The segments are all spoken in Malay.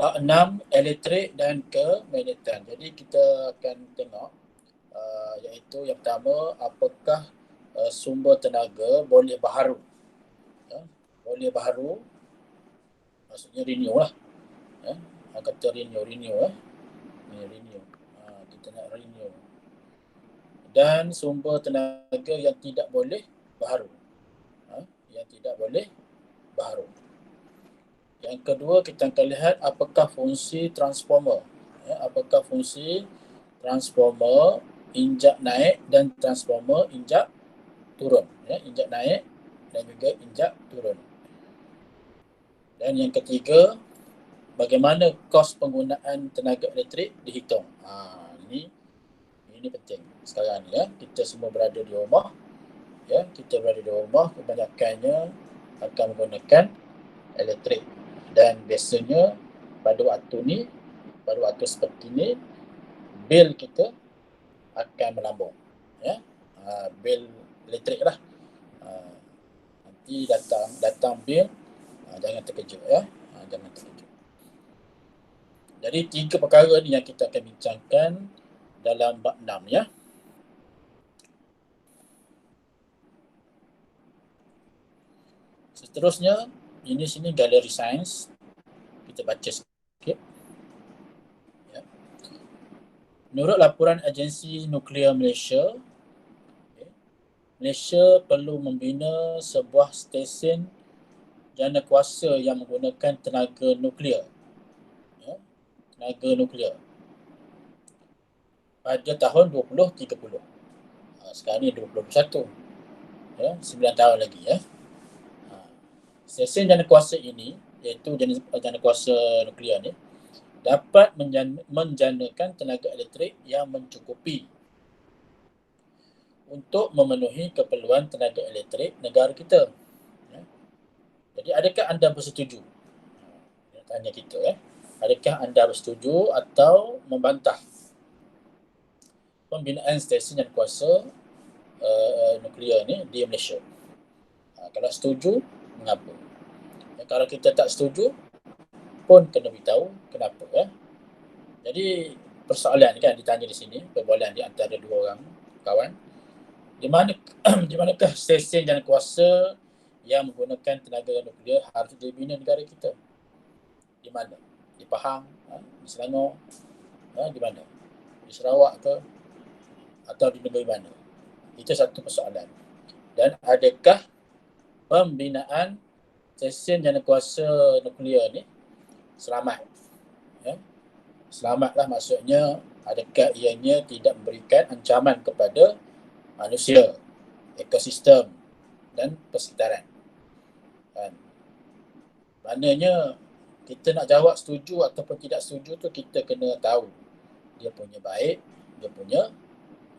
Bab 6 elektrik dan kemagnetan. Jadi kita akan tengok iaitu yang pertama, apakah sumber tenaga boleh baharu. Boleh baharu maksudnya renew lah. Kata renew. Renew. Kita nak renew. Dan sumber tenaga yang tidak boleh baharu. Yang tidak boleh baharu. Yang kedua, kita akan lihat apakah fungsi transformer. Apakah fungsi transformer injak naik dan transformer injak turun. Injak naik dan juga injak turun. Dan yang ketiga, bagaimana kos penggunaan tenaga elektrik dihitung. Ini penting sekarang ni. Kita semua berada di rumah. Kita berada di rumah, kebanyakannya akan menggunakan elektrik. Dan biasanya pada waktu seperti ni, bil kita akan melambung. Bil elektrik lah. Nanti datang bil, jangan terkejut. Jangan terkejut. Jadi 3 perkara ni yang kita akan bincangkan dalam bab 6 . Seterusnya, ini sini galeri sains. Kita baca sikit. Menurut laporan Agensi Nuklear Malaysia, Malaysia perlu membina sebuah stesen janakuasa yang menggunakan tenaga nuklear. Tenaga nuklear pada tahun 2030. Sekarang ni 2021. 9 tahun lagi. Stesen janakuasa ini, iaitu janakuasa nuklear ni, dapat menjanakan tenaga elektrik yang mencukupi untuk memenuhi keperluan tenaga elektrik negara kita. Jadi adakah anda bersetuju? Tanya kita. Adakah anda bersetuju atau membantah pembinaan stesen janakuasa nuklear ni di Malaysia? Kalau setuju, mengapa? Kalau kita tak setuju pun kena beritahu kenapa. Jadi persoalan kan ditanya di sini, perbualan di antara dua orang kawan. Di manakah stesen janakuasa yang menggunakan tenaga nuklear harus dibina negara kita? Di mana? Di Pahang, di Selangor, di mana? Di Sarawak ke? Atau di negeri mana? Itu satu persoalan. Dan adakah pembinaan stesen janakuasa nuklear ni selamat? Selamatlah maksudnya adakah ianya tidak memberikan ancaman kepada manusia, ekosistem dan persekitaran. Maknanya kita nak jawab setuju ataupun tidak setuju tu kita kena tahu dia punya baik, dia punya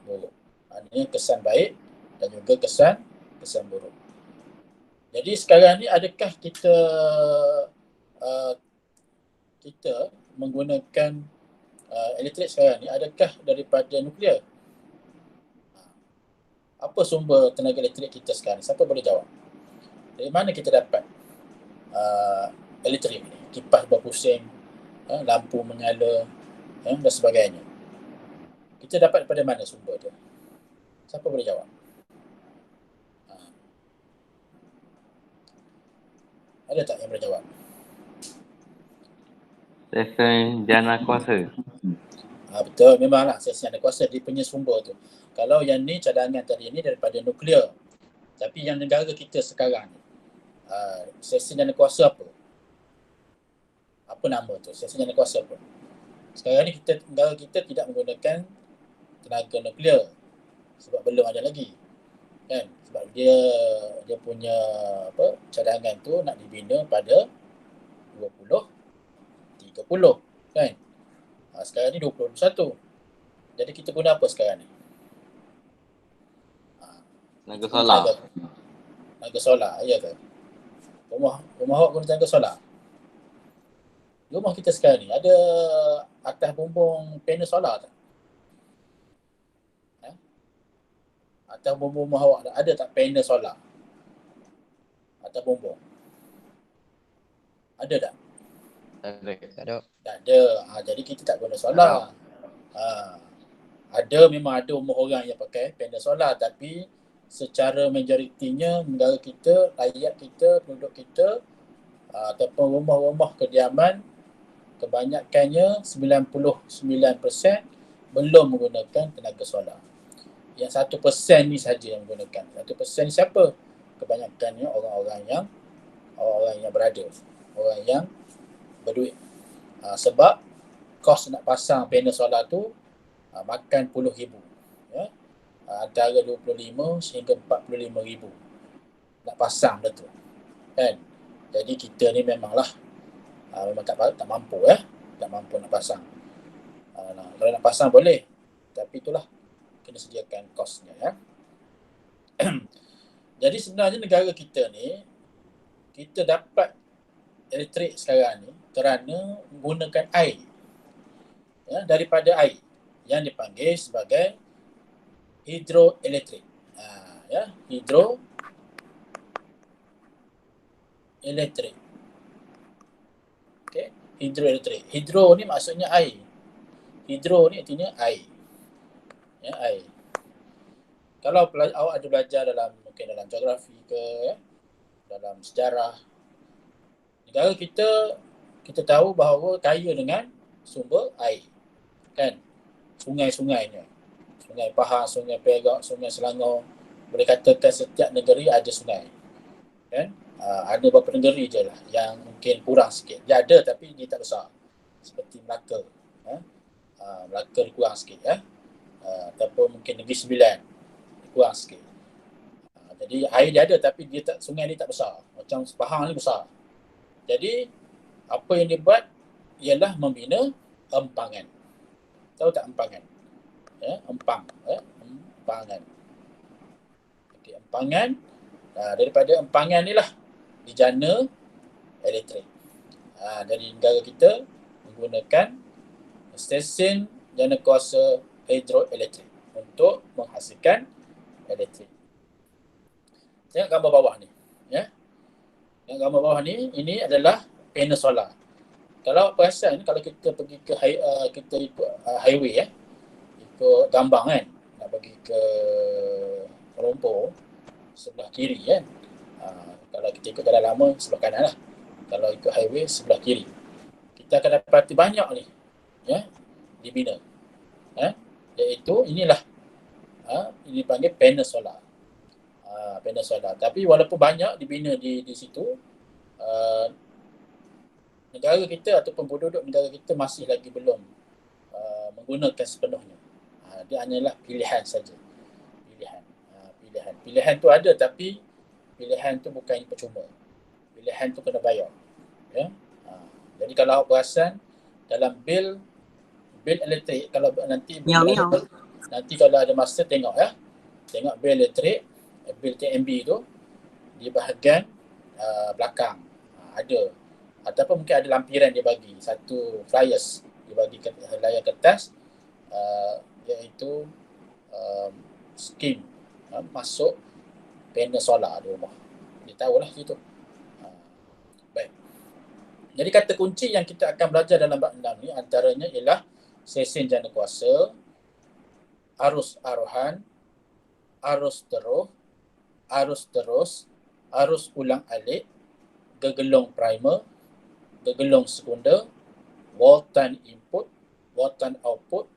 buruk. Maknanya kesan baik dan juga kesan buruk. Jadi sekarang ni adakah kita menggunakan elektrik sekarang ni adakah daripada nuklear? Apa sumber tenaga elektrik kita sekarang? Siapa boleh jawab? Dari mana kita dapat elektrik ni? Kipas berpusing, lampu menyala, dan sebagainya. Kita dapat daripada mana sumber tu? Siapa boleh jawab? Ada tak yang boleh jawab? Stesen janakuasa. Betul, memanglah stesen janakuasa dia punya sumber tu. Kalau yang ni cadangan tadi ni daripada nuklear. Tapi yang negara kita sekarang ni, stesen janakuasa apa? Apa nama tu? Stesen janakuasa apa? Sekarang ni negara kita tidak menggunakan tenaga nuklear sebab belum ada lagi. Kan? Sebab dia punya cadangan tu nak dibina pada 2030 kan. Sekarang ni 2021. Jadi kita guna apa sekarang ni? Tenaga solar. Tenaga solar, ya ke? Rumah awak guna tenaga solar? Rumah kita sekarang ni ada atas bumbung panel solar tak? Atas bumbung rumah awak ada tak panel solar? Atas bumbung? Ada tak? Tak ada. Tak ada. Jadi kita tak guna solar. Ada, memang ada umur orang yang pakai panel solar, tapi secara majoritinya negara kita, rakyat kita, penduduk kita ataupun rumah-rumah kediaman, kebanyakannya 99% belum menggunakan tenaga solar. Yang 1% ni saja yang menggunakan. 1% ni siapa? Kebanyakannya orang-orang yang berada, orang yang berduit. Sebab kos nak pasang panel solar tu makan puluh ribu, ya? Antara 25 sehingga 45 ribu nak pasang dah tu, kan? Jadi kita ni memang tak mampu, tak mampu nak pasang. Kalau nak pasang boleh, tapi itulah kena sediakan kosnya, ya. Jadi sebenarnya negara kita ni, kita dapat elektrik sekarang ni kerana menggunakan air, ya, daripada air yang dipanggil sebagai hidroelektrik. Ya, hidroelektrik. Okey, hidroelektrik. Hidro ni maksudnya air. Hidro ni artinya air. Ya, air. Kalau awak ada belajar mungkin dalam geografi ke, ya, dalam sejarah, negara kita tahu bahawa kaya dengan sumber air, kan? Sungai-sungainya. Sungai Pahang, Sungai Perak, Sungai Selangor. Boleh katakan setiap negeri ada sungai, kan? Ada beberapa negeri je lah yang mungkin kurang sikit. Dia ada tapi dia tak besar. Seperti Melaka. Melaka kurang sikit, ya. Ataupun mungkin Negeri Sembilan kurang sikit. Jadi air dia ada tapi sungai dia tak besar. Macam Pahang ni besar. Jadi apa yang dia buat ialah membina empangan. Tahu tak empangan? Ya, empang, empangan. Okey, empangan. Daripada empangan ni lah dijana elektrik. Dari negara kita menggunakan stesen jana kuasa hidroelektrik untuk menghasilkan elektrik. Tengok gambar bawah ni, ya. Tengok gambar bawah ni, ini adalah panel solar. Kalau perasan, kalau kita pergi ke kita ikut highway, ya, ikut Gambang, kan, nak pergi ke Rompo sebelah kiri, kan. Kalau kita ikut jalan lama sebelah kanan lah. Kalau ikut highway sebelah kiri, kita akan dapati banyak ni, ya, dibina, iaitu inilah ini panggil panel solar. Panel solar. Tapi walaupun banyak dibina di situ, negara kita ataupun penduduk negara kita masih lagi belum menggunakan sepenuhnya. Dia hanyalah pilihan saja. Pilihan tu ada, tapi pilihan tu bukan percuma. Pilihan tu kena bayar, ya. Jadi kalau awak perasan dalam bil elektrik, kalau nanti kalau ada masa tengok, ya. Tengok bil elektrik, bil TMB tu di bahagian belakang ada, ataupun mungkin ada lampiran dia bagi satu flyers, dia bagi layar kertas, iaitu skim masuk panel solar di rumah. Dia tahulah gitu. Baik. Jadi kata kunci yang kita akan belajar dalam bab 6 ni antaranya ialah stesen jana kuasa, arus aruhan, arus terus, arus ulang alik, gegelung primer, gegelung sekunder, voltan input, voltan output,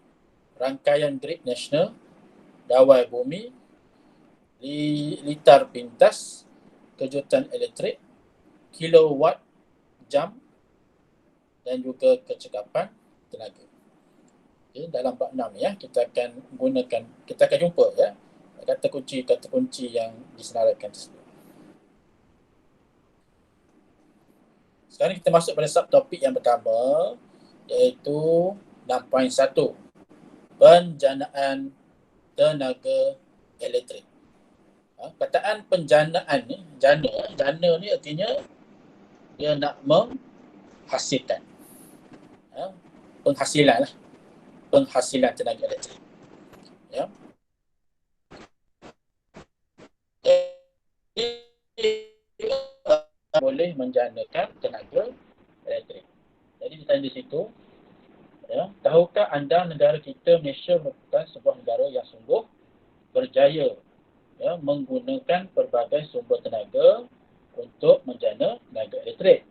rangkaian grid nasional, dawai bumi, litar pintas, kejutan elektrik, kilowatt jam, dan juga kecekapan tenaga. Okay, dalam bab 6 ni, ya, kita akan jumpa, ya, kata kunci yang disenaraikan tersebut. Sekarang kita masuk pada subtopik yang pertama, iaitu 6.1, penjanaan tenaga elektrik. Kataan penjanaan ni, jana ni artinya dia nak menghasilkan, penghasilan tenaga elektrik, ya. Boleh menjanakan tenaga elektrik. Jadi ditanya di situ, ya, tahukah anda negara kita Malaysia merupakan sebuah negara yang sungguh berjaya, ya, menggunakan pelbagai sumber tenaga untuk menjana tenaga elektrik.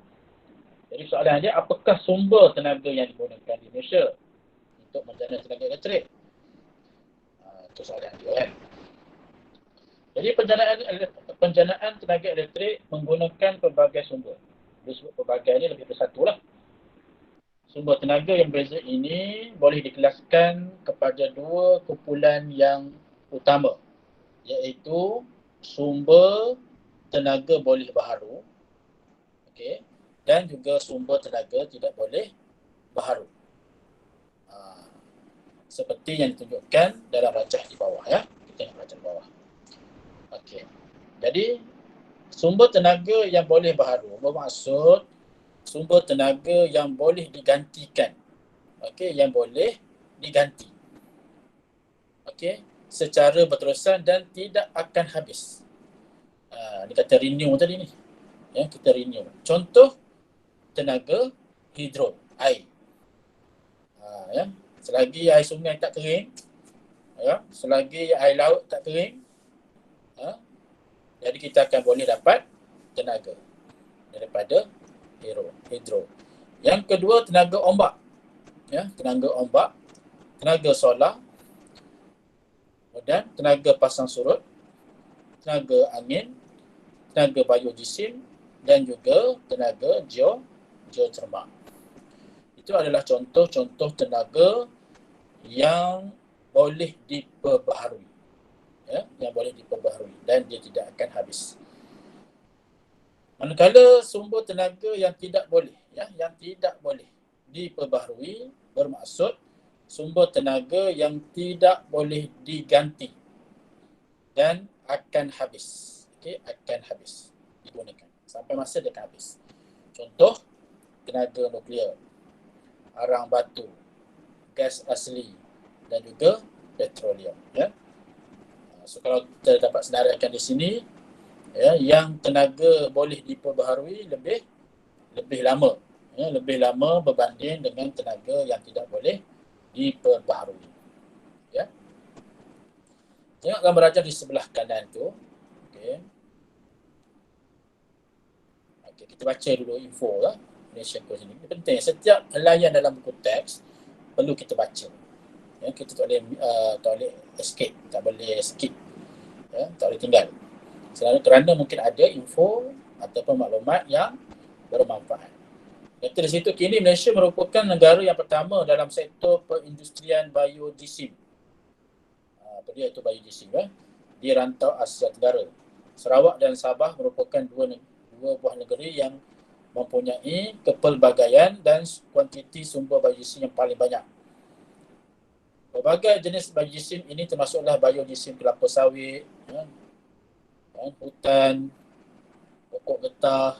Jadi soalan dia, apakah sumber tenaga yang digunakan di Malaysia untuk menjana tenaga elektrik? Itu soalan dia kan. Jadi penjanaan tenaga elektrik menggunakan pelbagai sumber. Disebut pelbagai ni lebih bersatu lah. Sumber tenaga yang berbeza ini boleh dikelaskan kepada dua kumpulan yang utama, iaitu sumber tenaga boleh baharu, okey, dan juga sumber tenaga tidak boleh baharu. Seperti yang ditunjukkan dalam rajah di bawah, ya. Kita tengok rajah di bawah. Okey. Jadi sumber tenaga yang boleh baharu bermaksud sumber tenaga yang boleh digantikan. Okey, yang boleh diganti. Okey, secara berterusan dan tidak akan habis. Dia kata renew tadi ni. Ya, kita renew. Contoh tenaga hidro, air. Ya, selagi air sungai tak kering, ya, selagi air laut tak kering, jadi kita akan boleh dapat tenaga daripada hidro. Yang kedua, tenaga ombak. Ya, tenaga ombak, tenaga solar, dan tenaga pasang surut, tenaga angin, tenaga biojisim, dan juga tenaga geotermal. Itu adalah contoh-contoh tenaga yang boleh diperbaharui. Ya, yang boleh diperbaharui dan dia tidak akan habis. Manakala sumber tenaga yang tidak boleh, ya, yang tidak boleh diperbaharui bermaksud sumber tenaga yang tidak boleh diganti dan akan habis. Okey, akan habis digunakan sampai masa dia akan habis. Contoh tenaga nuklear, arang batu, gas asli dan juga petroleum, ya. So kalau kita dapat senaraikan di sini, ya, yang tenaga boleh diperbaharui lebih lama, ya, lebih lama berbanding dengan tenaga yang tidak boleh diperbaharui. Ya. Tengok gambar rajah di sebelah kanan tu. Okey. Okey, kita baca dulu info lah. Malaysia Coast ini. Ini penting. Setiap helaian dalam buku teks perlu kita baca. Ya, kita tak boleh escape, tak boleh skip, ya, tak boleh tinggal. Selalu kerana mungkin ada info ataupun maklumat yang bermanfaat. Kata di situ, kini Malaysia merupakan negara yang pertama dalam sektor perindustrian biojisim. Apa dia itu biojisim, ya? Di rantau Asia Tenggara. Sarawak dan Sabah merupakan dua buah negeri yang mempunyai kepelbagaian dan kuantiti sumber biojisim yang paling banyak. Berbagai jenis biojisim ini termasuklah biojisim kelapa sawit, ya, hutan, pokok getah,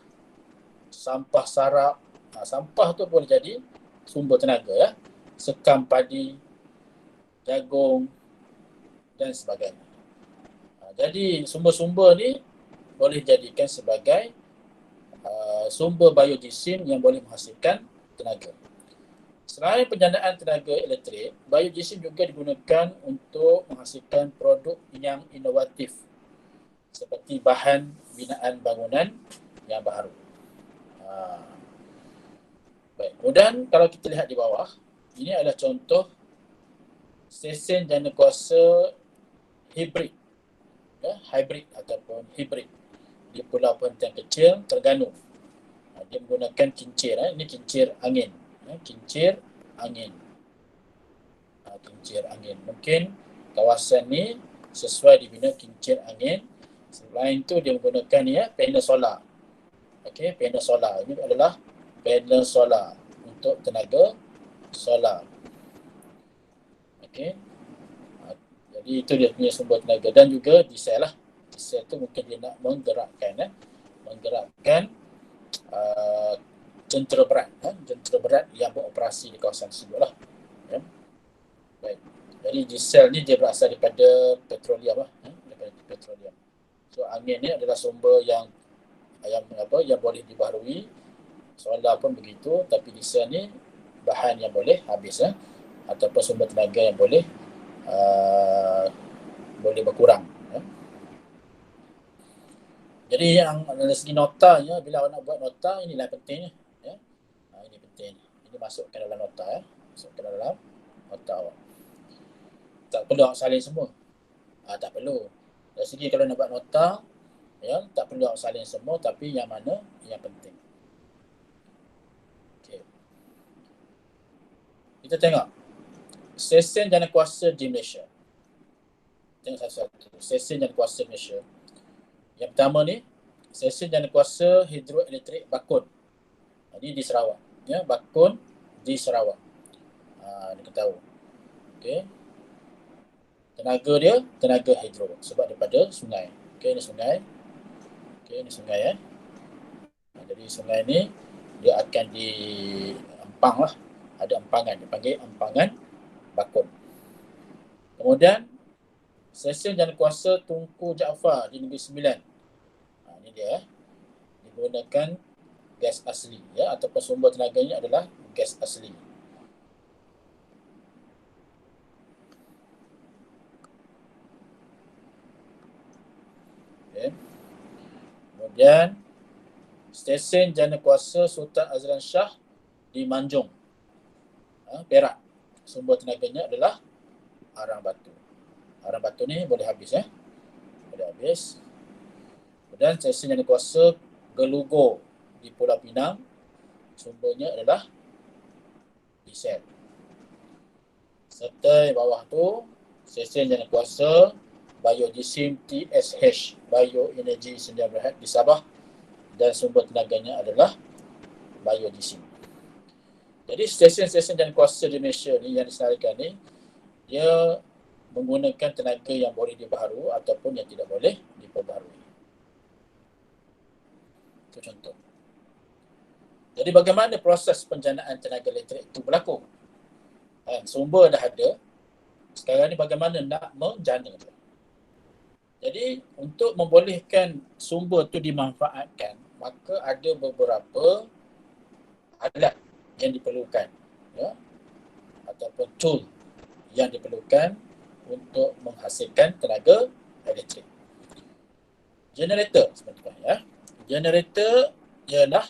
sampah sarap. Sampah tu boleh jadi sumber tenaga, ya. Sekam padi, jagung dan sebagainya. Jadi sumber-sumber ni boleh jadikan sebagai sumber biojisim yang boleh menghasilkan tenaga. Selain penjanaan tenaga elektrik, biojisim juga digunakan untuk menghasilkan produk yang inovatif seperti bahan binaan bangunan yang baharu. Baik, kemudian kalau kita lihat di bawah, ini adalah contoh stesen jana kuasa hibrid, ya, hybrid ataupun hibrid di Pulau Perhentian Kecil, Terengganu. Dia menggunakan kincir, ini kincir angin. Kincir angin. Kincir angin. Mungkin kawasan ni sesuai dibina kincir angin. Selain itu dia menggunakan ni, ya, panel solar. Okey, panel solar. Ini adalah panel solar untuk tenaga solar. Okey. Jadi itu dia punya sumber tenaga dan juga diesel lah. Diesel tu mungkin dia nak menggerakkan jentera berat yang beroperasi di kawasan tersebut lah. Ya. Baik. Jadi diesel ni dia berasal daripada petroleum lah, daripada petroleum. So angin ni adalah sumber yang boleh dibaharui Solar pun begitu, tapi diesel ni bahan yang boleh habis ataupun sumber tenaga yang boleh berkurang. Jadi yang dari segi notanya, bila awak nak buat nota, inilah pentingnya. Ini penting. Ini masukkan dalam nota. Masukkan dalam nota awak. Tak perlu awak salin semua. Tak perlu. Dari segi kalau nak buat nota, tak perlu awak salin semua, tapi yang mana yang penting. Okay. Kita tengok. Stesen janakuasa di Malaysia. Tengok satu-satu. Stesen janakuasa di Malaysia. Yang pertama ni, stesen janakuasa hidroelektrik Bakun. Ini di Sarawak. Bakun di Sarawak. Ini kita tahu. Okay. Tenaga dia, tenaga hidro. Sebab daripada sungai. Okay, ini sungai. Okay, ini sungai. Jadi sungai ni, dia akan diempang lah. Ada empangan. Dipanggil empangan Bakun. Kemudian, stesen janakuasa Tunku Jaafar di Negeri Sembilan. Ini dia. Digunakan gas asli. Ataupun sumber tenaganya adalah gas asli. Okay. Kemudian, stesen janakuasa Sultan Azlan Shah di Manjung, Perak. Sumber tenaganya adalah arang batu. Arang batu ni boleh habis. Boleh habis. Kemudian stesen janakuasa Gelugo di Pulau Pinang. Sumbernya adalah diesel. Serta di bawah tu, stesen janakuasa Biojisim TSH, Bioenergy Sendia Berhad di Sabah, dan sumber tenaganya adalah Biojisim. Jadi stesen-stesen janakuasa di Malaysia ni yang disenaraikan ni, dia menggunakan tenaga yang boleh dibaharu ataupun yang tidak boleh diperbaharui. Itu contoh. Jadi bagaimana proses penjanaan tenaga elektrik itu berlaku? Sumber dah ada. Sekarang ni bagaimana nak menjana dia? Jadi untuk membolehkan sumber itu dimanfaatkan, maka ada beberapa alat yang diperlukan, ataupun tool yang diperlukan untuk menghasilkan tenaga elektrik. Generator sebenarnya. Generator ialah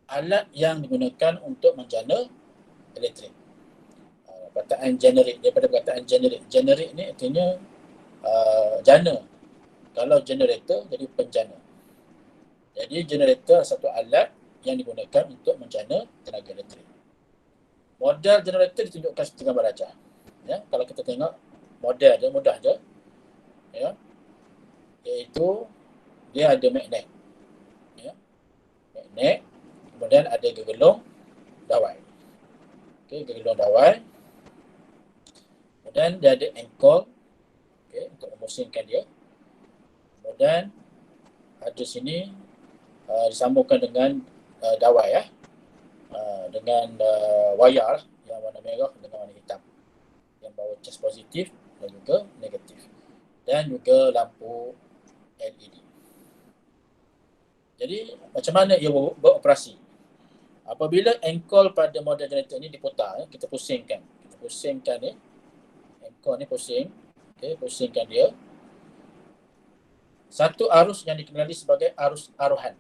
alat yang digunakan untuk menjana elektrik. Perkataan generate, daripada perkataan generate. Generate ni artinya jana. Kalau generator jadi penjana. Jadi generator satu alat yang digunakan untuk menjana tenaga elektrik. Model generator ditunjukkan seperti gambar rajah. Kalau kita tengok model dia mudah je. Iaitu dia ada magnet. Magnet. Kemudian ada gegelung dawai. Okay, gegelung dawai. Kemudian dia ada engkol, untuk memusingkan dia. Kemudian ada sini disambungkan dengan dawai, dengan wayar yang warna merah dengan warna hitam, yang bawa cas positif dan juga negatif, dan juga lampu LED. Jadi macam mana ia beroperasi? Apabila engkol pada model generator ini diputar, kita pusingkan. Kita pusingkan ni, engkol ni pusing. Pusingkan dia. Satu arus yang dikenali sebagai arus aruhan.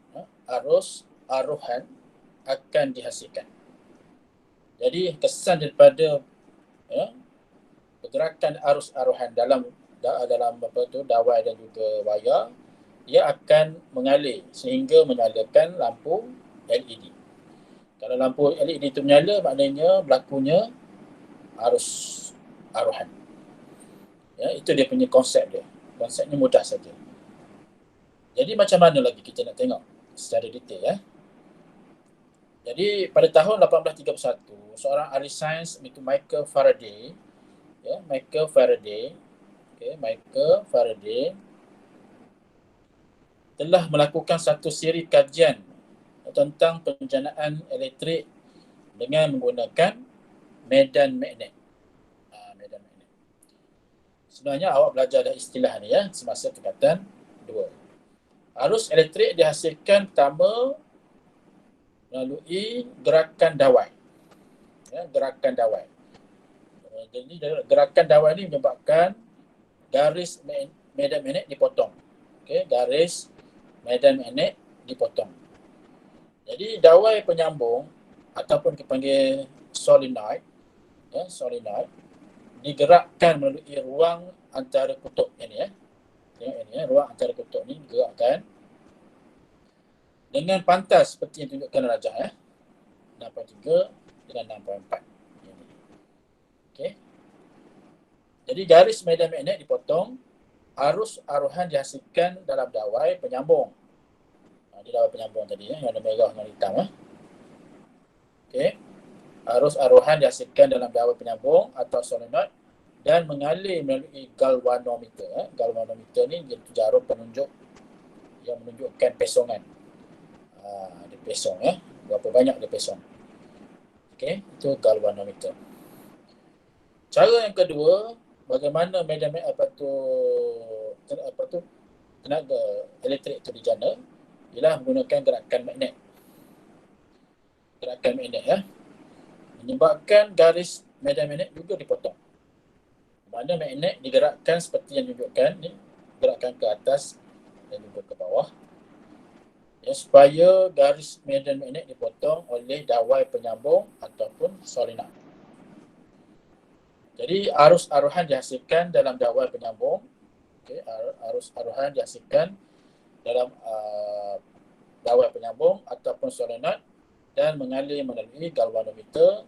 Arus aruhan akan dihasilkan. Jadi kesan daripada pergerakan arus aruhan dalam dawai dan juga wayar, ia akan mengalir sehingga menyalakan lampu LED. Kalau lampu LED itu menyala, maknanya berlakunya arus aruhan. Itu dia punya konsep dia. Konsepnya mudah saja. Jadi macam mana lagi kita nak tengok secara detail. Jadi pada tahun 1831, seorang ahli sains iaitu Michael Faraday, Michael Faraday telah melakukan satu siri kajian tentang penjanaan elektrik dengan menggunakan medan magnet. Medan magnet. Sebenarnya awak belajar dah istilah ni semasa tingkatan 2. Arus elektrik dihasilkan pertama melalui gerakan dawai. Ya, gerakan dawai. Jadi gerakan dawai ini menyebabkan garis medan magnet dipotong. Okey, garis medan magnet dipotong. Jadi dawai penyambung ataupun dipanggil solenoid, ya, solenoid digerakkan melalui ruang antara kutub ini, ya. Tengok ini, ya, ruang antara kutub ni digerakkan dengan pantas seperti yang tunjukkan rajah, ya. 6.3 dengan 6.4. Ini. Okey. Jadi garis medan magnet dipotong, arus aruhan dihasilkan dalam dawai penyambung. Di dawai penyambung tadi, ya, yang warna merah dan hitam, ya. Okey. Arus aruhan dihasilkan dalam dawai penyambung atau solenoid dan mengalir melalui galvanometer. Ya. Galvanometer ni iaitu jarum penunjuk yang menunjukkan pesongan. Dia pesong, ya. Berapa banyak dia pesong. Okey, itu galvanometer. Cara yang kedua, bagaimana medan tenaga elektrik itu dijana ialah menggunakan gerakan magnet. Gerakan magnet, ya. Menyebabkan garis medan magnet juga dipotong. Mana magnet digerakkan seperti yang ditunjukkan ni, gerakkan ke atas dan juga ke bawah. Ya, supaya garis medan magnet dipotong oleh dawai penyambung ataupun solenoid. Jadi arus aruhan dihasilkan dalam dawai penyambung. Okay, arus aruhan dihasilkan dalam dawai penyambung ataupun solenoid dan mengalir melalui galvanometer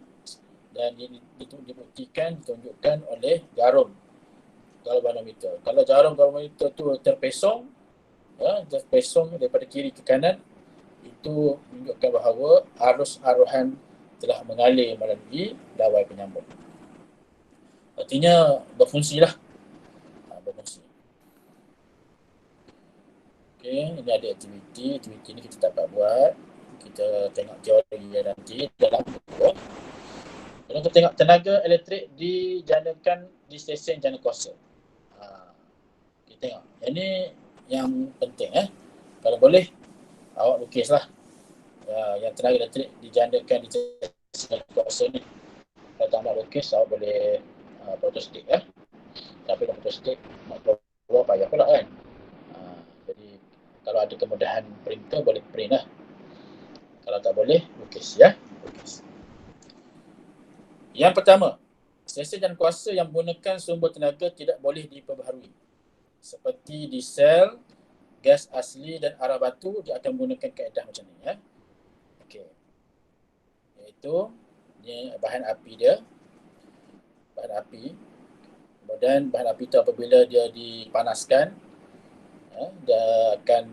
dan dibuktikan ditunjukkan oleh jarum galvanometer. Kalau jarum galvanometer tu terpesong, ya, terpesong daripada kiri ke kanan, itu menunjukkan bahawa arus aruhan telah mengalir melalui dawai penyambung. Artinya berfungsilah. Berfungsi. Okey, ini ada aktiviti. Aktiviti ni kita tak dapat buat. Kita tengok teori nanti dalam buku. Kalau kita tengok tenaga elektrik dijanakan di stesen jana kuasa. Kita tengok. Yang ni yang penting, Kalau boleh awak lukislah. Yang tenaga elektrik dijanakan di stesen jana kuasa ni. Kalau tak nak lukis, awak boleh photostat, Tapi kalau photostat nak keluar payah pula, kan. Jadi kalau ada kemudahan printer, boleh print lah. Kalau tak boleh, lukis, ya. Lukis. Yang pertama, stesen jana kuasa yang menggunakan sumber tenaga tidak boleh diperbaharui. Seperti diesel, gas asli dan arah batu, dia akan menggunakan kaedah macam ni, ya. Okey. Iaitu ni bahan api dia. Bahan api. Kemudian bahan api itu apabila dia dipanaskan, dia akan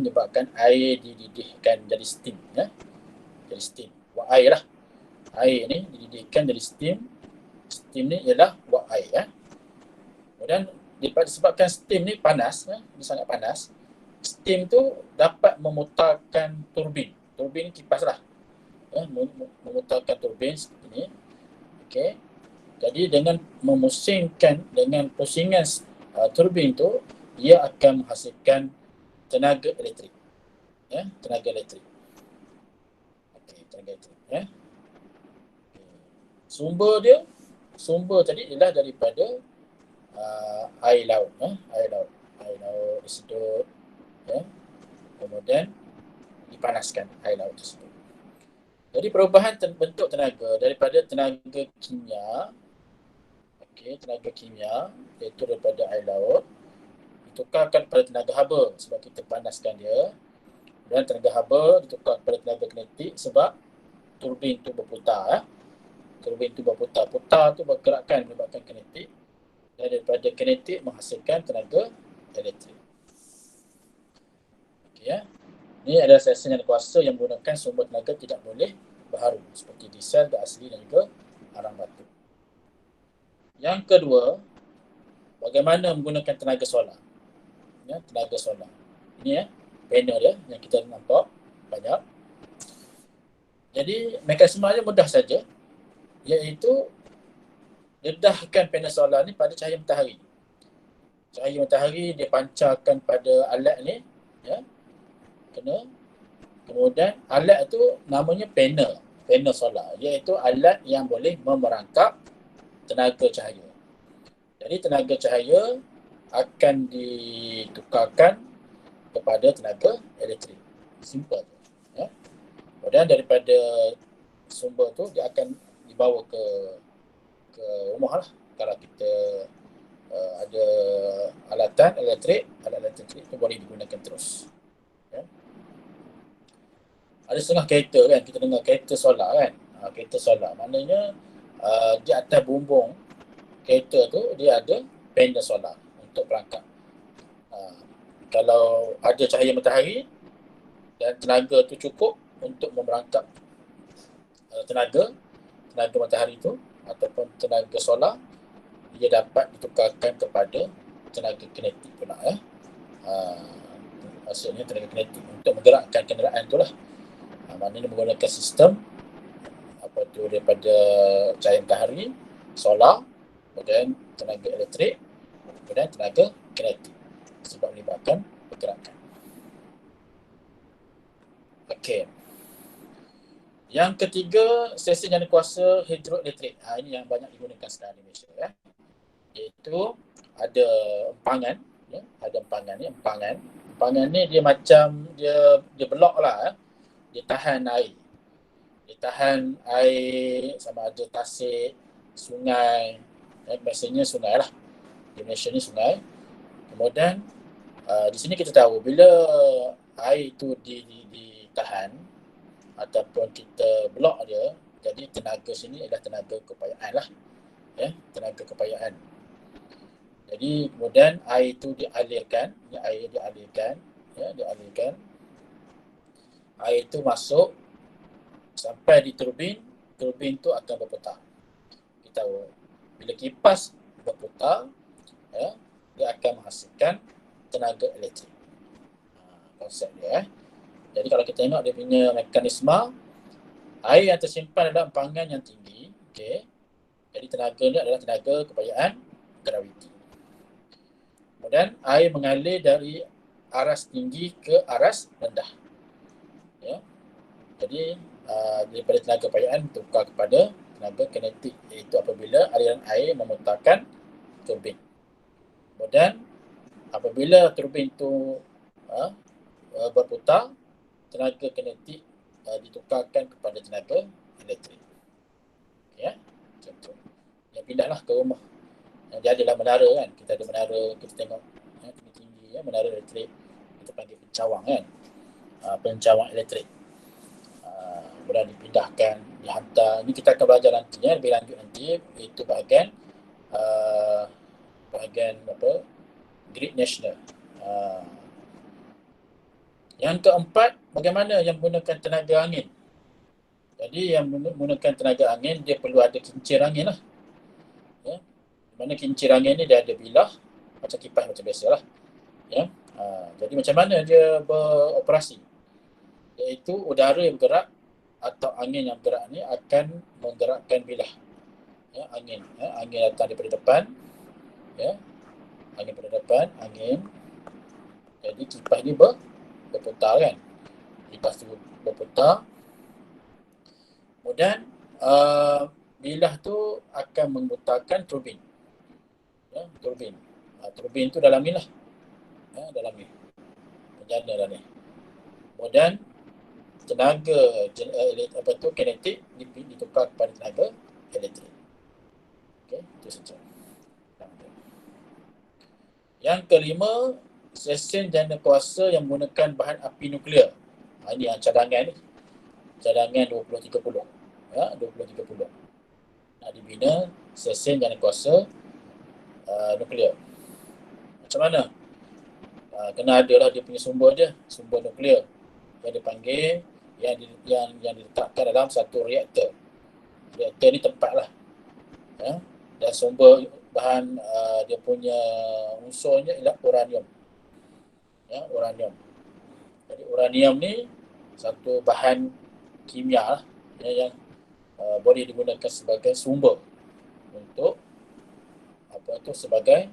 menyebabkan air dididihkan jadi steam, ya. Jadi steam. Wak air lah. Air ni dididihkan jadi steam. Steam ni ialah wak air, ya. Kemudian disebabkan steam ni panas, ya, dia sangat panas. Steam tu dapat memutarkan turbin. Turbin kipas lah. Ya, memutarkan turbin seperti ni. Okey. Jadi dengan dengan pusingan turbin tu, ia akan menghasilkan tenaga elektrik. Ya, tenaga elektrik. Okey, tenaga elektrik, ya. Sumber tadi ialah daripada air laut, air laut disedut, ya. Kemudian dipanaskan air laut tersebut. Jadi perubahan bentuk tenaga daripada tenaga kimia, tenaga kimia iaitu daripada air laut ditukarkan kepada tenaga haba sebab kita panaskan dia, dan tenaga haba ditukar kepada tenaga kinetik sebab turbin tu berputar, turbin tu berputar tu bergerakkan menyebabkan kinetik, dan daripada kinetik menghasilkan tenaga elektrik. Okey, ya. Ini adalah stesen jana kuasa yang menggunakan sumber tenaga tidak boleh baharu seperti diesel, gas asli dan juga arang batu. Yang kedua, bagaimana menggunakan tenaga solar. Ya, tenaga solar. Ini, panel dia yang kita nampak banyak. Jadi mekanismenya mudah saja, iaitu dedahkan panel solar ni pada cahaya matahari. Cahaya matahari dia pancarkan pada alat ni, ya, kena Kemudian alat tu namanya panel solar, iaitu alat yang boleh memerangkap tenaga cahaya. Jadi tenaga cahaya akan ditukarkan kepada tenaga elektrik. Simple. Ya. Kemudian daripada sumber tu dia akan dibawa ke rumah lah. Kalau kita ada alat elektrik tu boleh digunakan terus. Ya. Ada setengah kereta kan, kita dengar kereta solar kan. Kereta solar maknanya di atas bumbung kereta tu dia ada panel solar untuk perangkap. Kalau ada cahaya matahari dan tenaga tu cukup untuk memerangkap tenaga matahari tu ataupun tenaga solar, dia dapat ditukarkan kepada tenaga kinetik pula ya. Maksudnya tenaga kinetik untuk menggerakkan kenderaan tu lah. Maknanya menggunakan sistem daripada cahaya matahari, solar, kemudian tenaga elektrik, kemudian tenaga kinetik sebab melibatkan pergerakan. Okey. Yang ketiga, stesen jana kuasa hidroelektrik. Ini yang banyak digunakan sekarang di Malaysia ya. Iaitu ada empangan ya, ada empangan ni, empangan ni dia macam dia blok lah ya. Dia tahan air. Dia tahan air sama ada tasik, sungai, biasanya sungai lah. Di Malaysia ni sungai. Kemudian di sini kita tahu bila air itu ditahan ataupun kita blok dia, jadi tenaga sini adalah tenaga kepayaan lah. Ya, tenaga kepayaan. Jadi kemudian air itu dialirkan. Air itu masuk sampai di turbin tu akan berputar. Kita tahu bila kipas berputar, ya, dia akan menghasilkan tenaga elektrik. Konsep dia. Jadi kalau kita tengok dia punya mekanisme, air yang tersimpan dalam empangan yang tinggi, okey. Jadi tenaga ni adalah tenaga kepayaan graviti. Kemudian air mengalir dari aras tinggi ke aras rendah. Ya. Jadi daripada tenaga kepayaan tukar kepada tenaga kinetik, iaitu apabila aliran air memutarkan turbin. Kemudian apabila turbin itu berputar, tenaga kinetik ditukarkan kepada tenaga elektrik. Ya, contoh. Yang pindahlah ke rumah. Dia adalah menara kan. Kita ada menara, kita tengok tinggi-tinggi ya, menara elektrik. Kita panggil pencawang kan. Pencawang elektrik. Kemudian dipindahkan, dihantar. Ini kita akan belajar nanti ya, lebih lanjut nanti. Itu bahagian grid nasional. Yang keempat, bagaimana yang menggunakan tenaga angin. Jadi yang menggunakan tenaga angin, dia perlu ada kincir angin lah. Ya. Mana kincir angin ni dia ada bilah, macam kipas macam biasa lah. Ya. Jadi macam mana dia beroperasi? Iaitu udara yang bergerak atau angin yang bergerak ni akan menggerakkan bilah. Ya, angin datang daripada depan. Ya. Angin pada depan, angin. Jadi kipas ni berputar kan. Kipas tu berputar. Kemudian bilah tu akan memutarkan turbin. Ya, turbin. Turbin tu dalam ni lah. Ya, dalam ni. Penjana dalam ni. Kemudian tenaga kinetik ditukar kepada tenaga elektrik. Okey, itu saja. Yang kelima, stesen jana kuasa yang menggunakan bahan api nuklear. Ini yang cadangan ni. Cadangan 2030. Ya, 2030. Nak dibina stesen jana kuasa nuklear. Macam mana? Kena adalah dia punya sumber dia, sumber nuklear yang dipanggil yang diletakkan dalam satu reaktor. Reaktor ni tempat lah. Ya, dan sumber bahan dia punya unsurnya ialah uranium. Ya, uranium. Jadi uranium ni satu bahan kimia lah, ya, yang boleh digunakan sebagai sumber untuk sebagai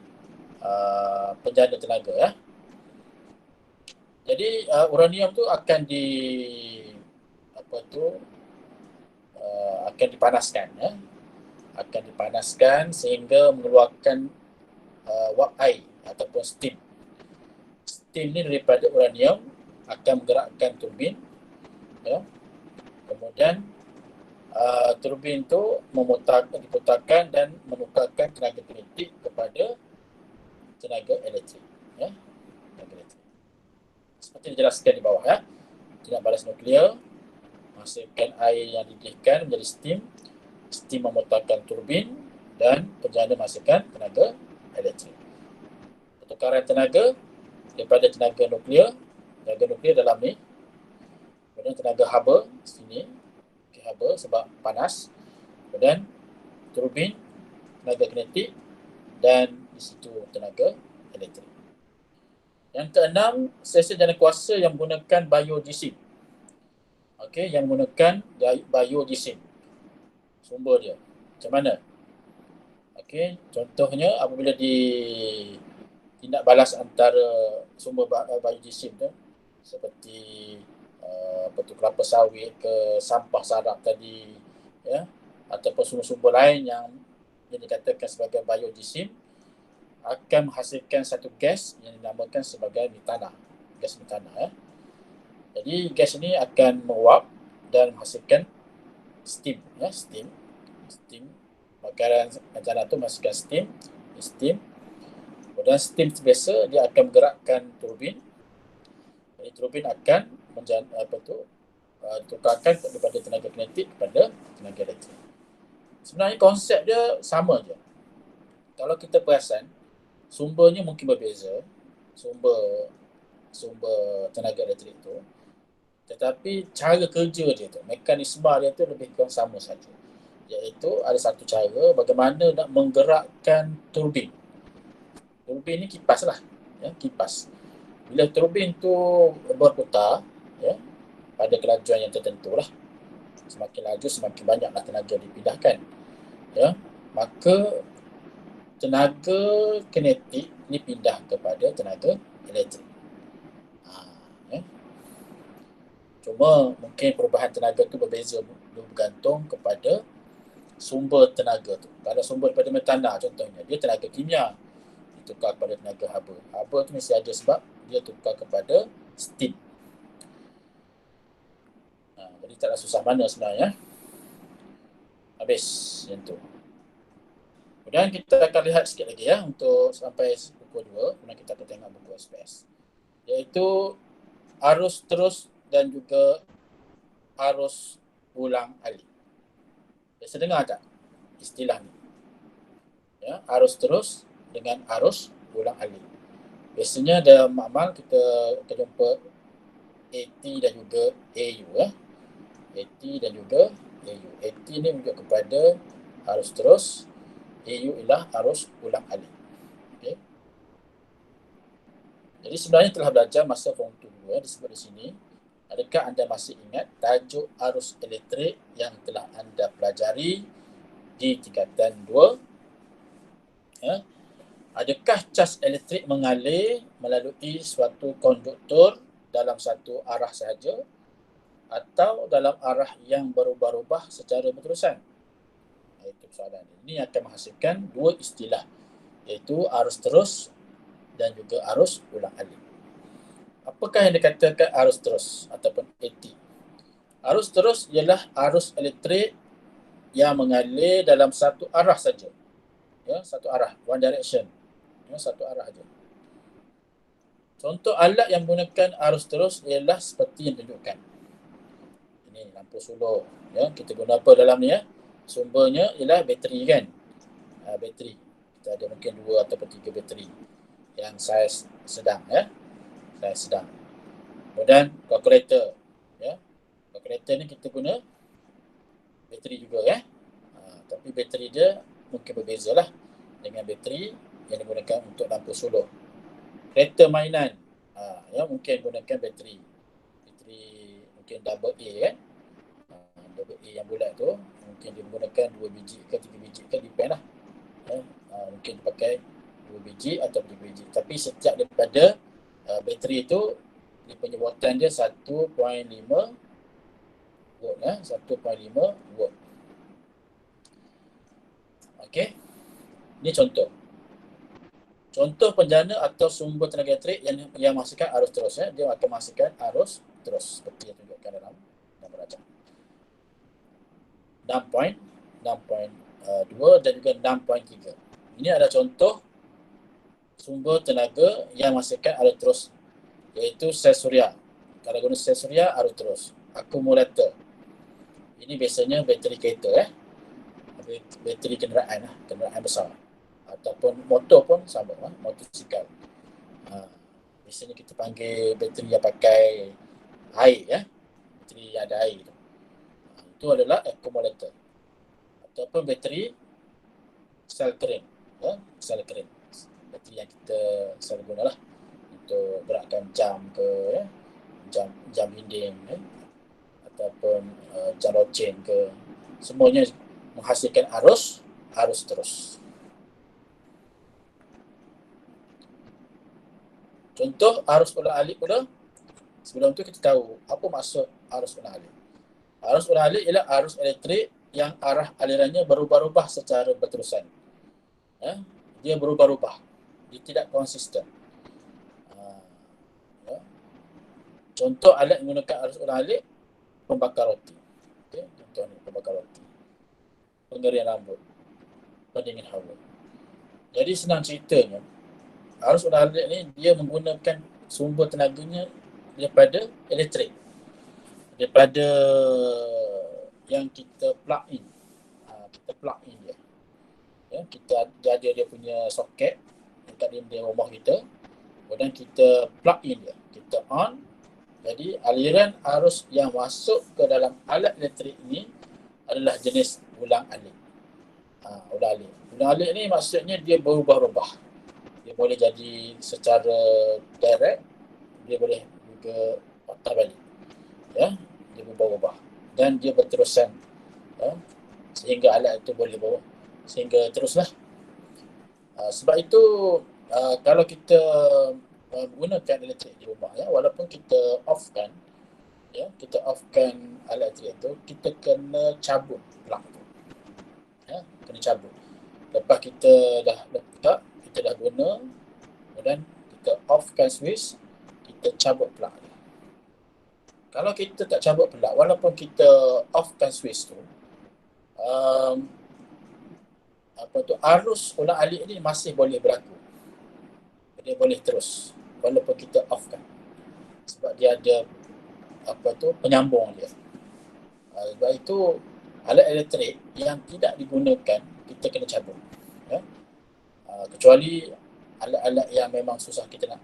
penjana tenaga ya. Jadi uranium tu akan akan dipanaskan, ya. Akan dipanaskan sehingga mengeluarkan wap air ataupun steam. Steam ni daripada uranium akan menggerakkan turbin, ya. Kemudian turbin tu diputarkan dan menukarkan tenaga kinetik kepada tenaga elektrik, ya. Tenaga elektrik. Seperti dijelaskan di bawah, ya. Tindak balas nuklear menghasilkan air yang didihkan menjadi steam. Steam memutarkan turbin dan penjana menghasilkan tenaga elektrik. Pertukaran tenaga daripada tenaga nuklear dalam ni, kemudian tenaga haba sini, haba sebab panas, kemudian turbin, tenaga kinetik, dan di situ tenaga elektrik. Yang keenam, stesen jana kuasa yang menggunakan biodiesel. Okey, yang menggunakan biodiesel. Sumber dia macam mana? Okey, contohnya apabila tindak balas antara sumber biodiesel tu seperti kelapa sawit ke, sampah sarap tadi, ya, ataupun sumber-sumber lain yang dikatakan sebagai biodiesel akan menghasilkan satu gas yang dinamakan sebagai metana, gas metana, ya. Jadi gas ini akan menguap dan menghasilkan steam, ya, steam. Bakaran metana tu menghasilkan steam. Kemudian steam biasa dia akan menggerakkan turbin. Jadi turbin akan tukarkan daripada tenaga kinetik kepada tenaga elektrik. Sebenarnya konsep dia sama je. Kalau kita perasan, sumbernya mungkin berbeza, sumber tenaga elektrik itu, tetapi cara kerja dia tu, mekanisme dia tu lebih kurang sama saja. Iaitu ada satu cara bagaimana nak menggerakkan turbin. Turbin ni kipas lah, ya, kipas. Bila turbin tu berputar, ya, pada kelajuan yang tertentu lah, semakin laju semakin banyaklah tenaga dipindahkan, ya, maka tenaga kinetik ni pindah kepada tenaga elektrik. Ya. Cuma mungkin perubahan tenaga tu berbeza bergantung kepada sumber tenaga tu. Kalau sumber daripada metana contohnya, dia tenaga kimia ditukar kepada tenaga haba. Haba tu mesti ada sebab dia tukar kepada steam. Jadi taklah susah mana sebenarnya. Habis yang tu. Kemudian kita akan lihat sikit lagi, ya, untuk sampai buku 2, kemudian kita akan tengok buku SPS. Iaitu arus terus dan juga arus ulang alik. Biasa dengar tak istilah ni? Ya, arus terus dengan arus ulang alik. Biasanya dalam makmal kita jumpa AT dan juga AU, ya. AT dan juga AU. AT ni menunjuk kepada arus terus, AU ialah arus ulang alik. Okay. Jadi sebenarnya telah belajar masa form 2 disebut di sini. Adakah anda masih ingat tajuk arus elektrik yang telah anda pelajari di tingkatan 2? Ya. Adakah cas elektrik mengalir melalui suatu konduktor dalam satu arah sahaja atau dalam arah yang berubah-ubah secara berterusan? Itu soalan. Ini akan menghasilkan dua istilah, iaitu arus terus dan juga arus ulang alik. Apakah yang dikatakan arus terus ataupun AT? Arus terus ialah arus elektrik yang mengalir dalam satu arah saja. Ya, satu arah, one direction. Ya, satu arah saja. Contoh alat yang menggunakan arus terus ialah seperti yang ditunjukkan. Ini lampu solar. Ya, kita guna apa dalam ni, ya? Sumbernya ialah bateri, kan? Bateri. Kita ada mungkin 2 ataupun 3 bateri yang saiz sedang, ya. Saiz sedang. Kemudian kalkulator, ya. Kalkulator ni kita guna bateri juga, ya. Tapi bateri dia mungkin berbezalah dengan bateri yang digunakan untuk lampu solar. Kereta mainan, ya, mungkin gunakan bateri mungkin double A, kan. Double A yang bulat tu mungkin dia menggunakan 2 biji ke 3 biji ke, depend lah, ya. Mungkin dipakai 2 biji atau 3 biji, tapi setiap daripada bateri itu Dia punya wautan dia 1.5 volt, 1.5 volt. Okey. Ini contoh. Contoh penjana atau sumber tenaga elektrik yang menghasilkan arus terus, dia akan menghasilkan arus terus seperti yang tunjukkan dalam gambar rajah. 6.2 dan juga 6.3. Ini adalah contoh sumber tenaga yang menghasilkan arus terus, iaitu sel suria. Kalau guna sel suria, arus terus. Akumulator. Ini biasanya bateri kereta, bateri kenderaan besar. Ataupun motor pun sama, motosikal. Biasanya kita panggil bateri yang pakai air, bateri yang ada air tu. Itu adalah akumulator. Ataupun bateri sel kering, sel kering. Bateri yang kita selalu guna lah untuk gerakkan jam ke, jam dinding, ataupun jam loceng ke. Semuanya menghasilkan arus terus. Contoh arus ulang-alik pula. Sebelum tu kita tahu apa maksud arus ulang-alik. Arus ulang-alik ialah arus elektrik yang arah alirannya berubah-ubah secara berterusan. Dia berubah-ubah. Dia tidak konsisten. Contoh alat menggunakan arus ulang-alik, pembakar roti. Okay? Contoh ni, pembakar roti. Pengerian rambut. Pendingin hawa. Jadi senang ceritanya, arus ulang-alik ni dia menggunakan sumber tenaganya daripada elektrik. Daripada yang kita plug in. Kita plug in dia. Kita ada dia punya soket dekat dinding rumah kita. Kemudian kita plug in dia. Kita on. Jadi aliran arus yang masuk ke dalam alat elektrik ini adalah jenis ulang-alik. Ulang-alik. Ulang-alik ni maksudnya dia berubah-ubah. Dia boleh jadi secara direct, dia boleh juga patah balik. Dia berubah-ubah. Dan dia berterusan. Sehingga alat itu boleh bawa. Sehingga teruslah. Sebab itu, kalau kita menggunakan elektrik di rumah, walaupun kita offkan, kita offkan alat elektrik itu, kita kena cabut plug tu. Kena cabut. Lepas kita dah letak, kita dah guna, kemudian kita offkan switch, kita cabut plug dia. Kalau kita tak cabut plug, walaupun kita offkan switch tu, arus ulang-alik ni masih boleh berlaku. Dia boleh terus walaupun kita offkan. Sebab dia ada penyambung dia. Sebab itu alat elektrik yang tidak digunakan kita kena cabut. Kecuali alat-alat yang memang susah kita nak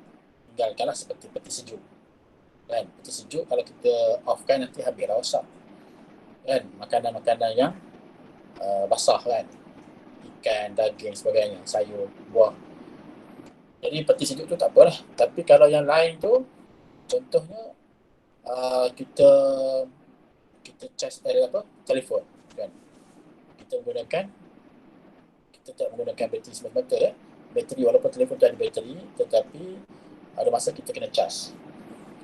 tinggalkanlah, seperti peti sejuk. Kan? Peti sejuk kalau kita offkan nanti habislah rosak. Kan? Makanan-makanan yang basah kan. Ikan, daging, sebagainya, sayur, buah. Jadi peti sejuk tu tak apalah. Tapi kalau yang lain tu, contohnya kita charge telefon kan. Kita tak menggunakan bateri semata-mata. Bateri, walaupun telefon tu ada bateri, tetapi ada masa kita kena charge.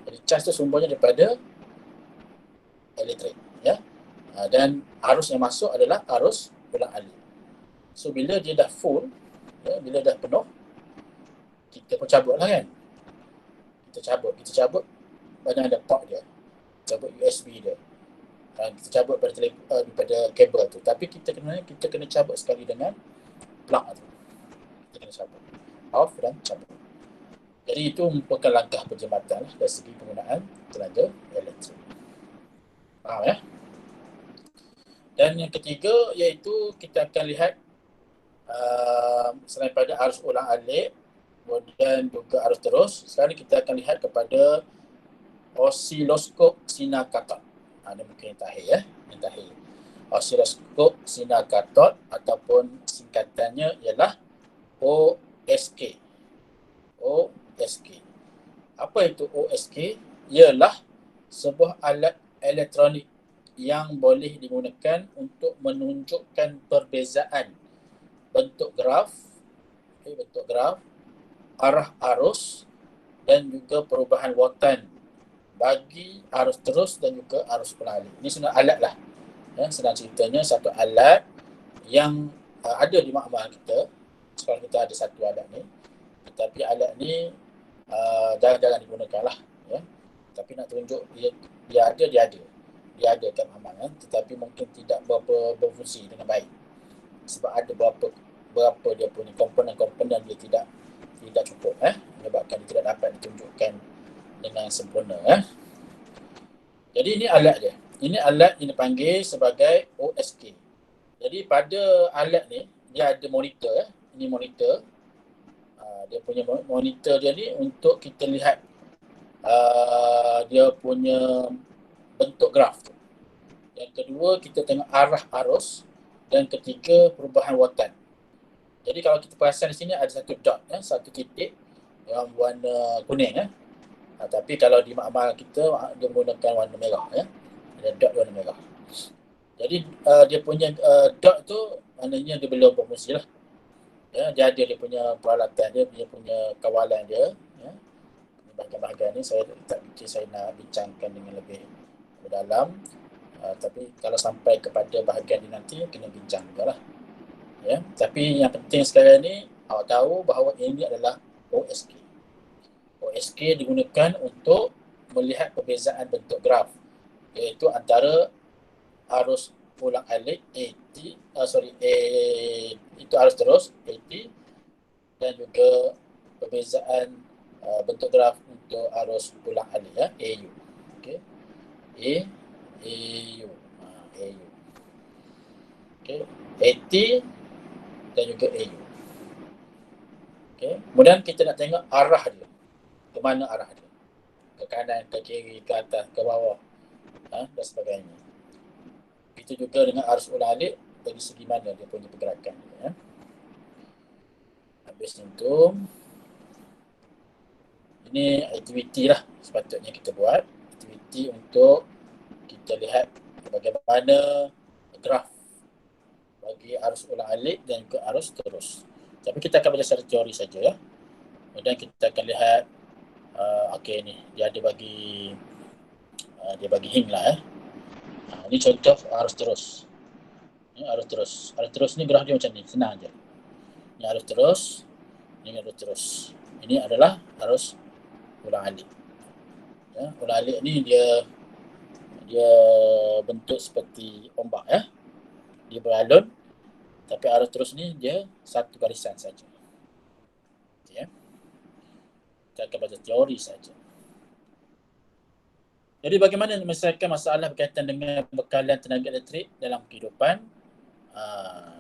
Jadi charge tu sumbernya daripada elektrik, dan arus yang masuk adalah arus ulang-alik. So bila dia dah full, bila dah penuh, kita pun cabutlah kan. Kita cabut mana ada port dia. Cabut USB dia. Kita cabut daripada kabel tu. Tapi kita kena cabut sekali dengan plug tu. Kita kena cabut. Off dan cabut. Jadi itu merupakan langkah penjimatan dari segi penggunaan tenaga elektrik. Faham ya? Dan yang ketiga iaitu kita akan lihat selain pada arus ulang-alik dan juga arus terus, sekarang kita akan lihat kepada osiloskop sinar katod. Ini mungkin yang terakhir. Osiloskop sinar katod ataupun singkatannya ialah OSK. Apa itu OSK? Ialah sebuah alat elektronik yang boleh digunakan untuk menunjukkan perbezaan bentuk graf, arah arus dan juga perubahan wautan bagi arus terus dan juga arus ulang alik. Ini sebenarnya alat lah. Ya, senang ceritanya satu alat yang ada di makmal kita. Sekarang kita ada satu alat ni. Tetapi alat ni jarang-jarang digunakan lah. Ya. Tapi nak tunjuk dia ada. Dia ada kat makmal kan. Tetapi mungkin tidak berfungsi dengan baik. Sebab ada berapa dia punya komponen-komponen dia tidak cukup menyebabkan dia tidak dapat ditunjukkan dengan sempurna. Jadi ini alat dia. Ini alat yang dipanggil sebagai OSK. Jadi pada alat ni dia ada monitor. Ini monitor. Dia punya monitor dia ni untuk kita lihat dia punya bentuk graf. Yang kedua kita tengok arah arus. Dan ketiga perubahan watan. Jadi kalau kita perasan di sini ada satu dot, satu titik yang warna kuning. Tapi kalau di makmal kita dia menggunakan warna merah. Ada dot warna merah. Jadi dia punya dot tu maknanya dia belum berfungsi lah. Dia ada dia punya peralatan dia punya kawalan dia. Bahagian-bahagian ni saya tak fikir saya nak bincangkan dengan lebih dalam. Tapi kalau sampai kepada bahagian ni nanti kena bincang juga lah. Tapi yang penting sekarang ni awak tahu bahawa ini adalah OSK. OSK digunakan untuk melihat perbezaan bentuk graf, iaitu antara arus ulang alik itu arus terus AT, dan juga perbezaan bentuk graf untuk arus ulang alik AU. Okey. AU. Okey. AT dan juga AU. Okay. Kemudian kita nak tengok arah dia. Ke mana arah dia? Ke kanan, ke kiri, ke atas, ke bawah, dan sebagainya. Itu juga dengan arus ulang alik dari segi mana dia punya pergerakan. Habis itu, ini aktiviti lah sepatutnya kita buat. Aktiviti untuk kita lihat bagaimana graf bagi arus ulang alik dan juga arus terus. Tapi kita akan belajar secara teori saja. Kemudian kita akan lihat okey ni dia ada bagi hint lah. Ini contoh arus terus. Ini arus terus. Arus terus ni graf dia macam ni, senang aja. Ini arus terus, ini arus terus. Ini adalah arus ulang alik. Ulang alik ni dia bentuk seperti ombak Dia beralun. Tapi arus terus ni dia satu barisan saja. Kita akan baca teori saja. Jadi bagaimana menyelesaikan masalah berkaitan dengan bekalan tenaga elektrik dalam kehidupan?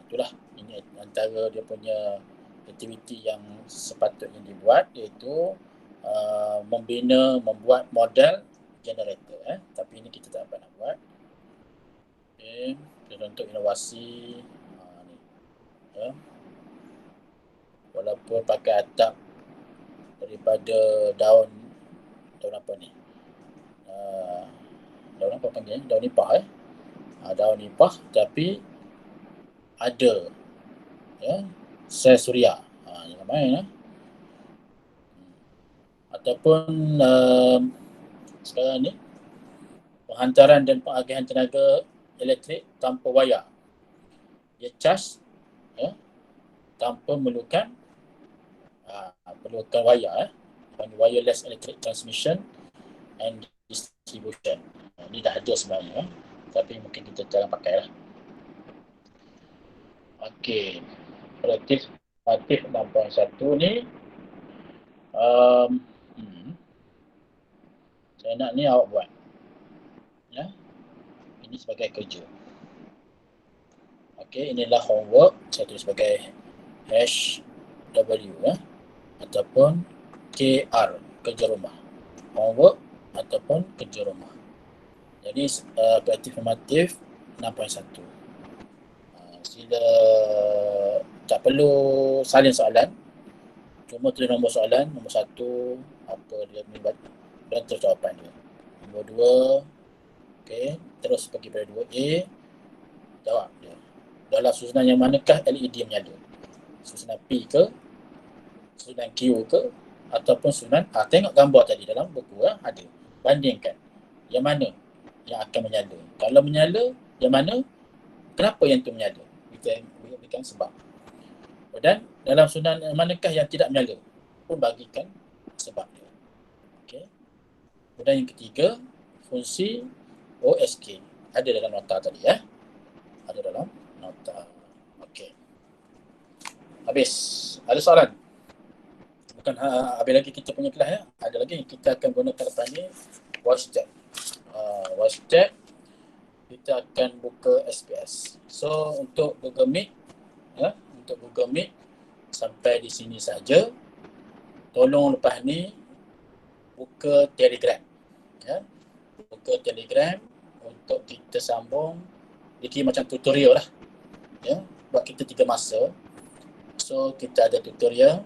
Itulah ini antara dia punya aktiviti yang sepatutnya dibuat, iaitu membuat model generator. Tapi ini kita tak dapat nak buat. Okay. Untuk inovasi ni. Walaupun pakai atap daripada daun apa ni? Daun apa panggil? Daun nipah daun nipah, tapi ada sel suria. Jangan main Ataupun sekarang ni penghantaran dan pengagihan tenaga elektrik tanpa wayar. Dia charge tanpa memerlukan wayar. Wireless electric transmission and distribution. Ini dah ada sebenarnya, tapi mungkin kita jarang pakai lah. Okey, praktis 6.1 ni saya nak ni awak buat. Ini sebagai kerja. Okey, inilah homework. Saya tulis sebagai HW ataupun KR, kerja rumah. Homework ataupun kerja rumah. Jadi praktik formatif 6.1. Sila tak perlu salin soalan. Cuma tulis nombor soalan, nombor 1 apa dia menyebab dan terus jawapan dia. Nombor 2, okey, terus pergi pada 2A, jawab dia. Dalam susunan yang manakah LED menyala? Susunan P ke? Susunan Q ke? Ataupun susunan tengok gambar tadi dalam buku ada. bandingkan yang mana yang akan menyala. Kalau menyala, yang mana, kenapa yang tu menyala, kita berikan sebab. Dan dalam sunan manakah yang tidak menyala, pun bagikan sebab dia. Okay. Kemudian yang ketiga, fungsi OSK ada dalam nota tadi ya. Ada dalam nota. Okey. Habis. Ada soalan? Bukan habis lagi kita punya kelas ya. Ada lagi kita akan gunakan lepas ni WhatsApp. WhatsApp kita akan buka SPS. So untuk Google Meet ya, untuk Google Meet sampai di sini saja. Tolong lepas ni buka Telegram ya. Buka Telegram untuk kita sambung. Jadi macam tutorial lah ya, buat kita 3 masa. So kita ada tutorial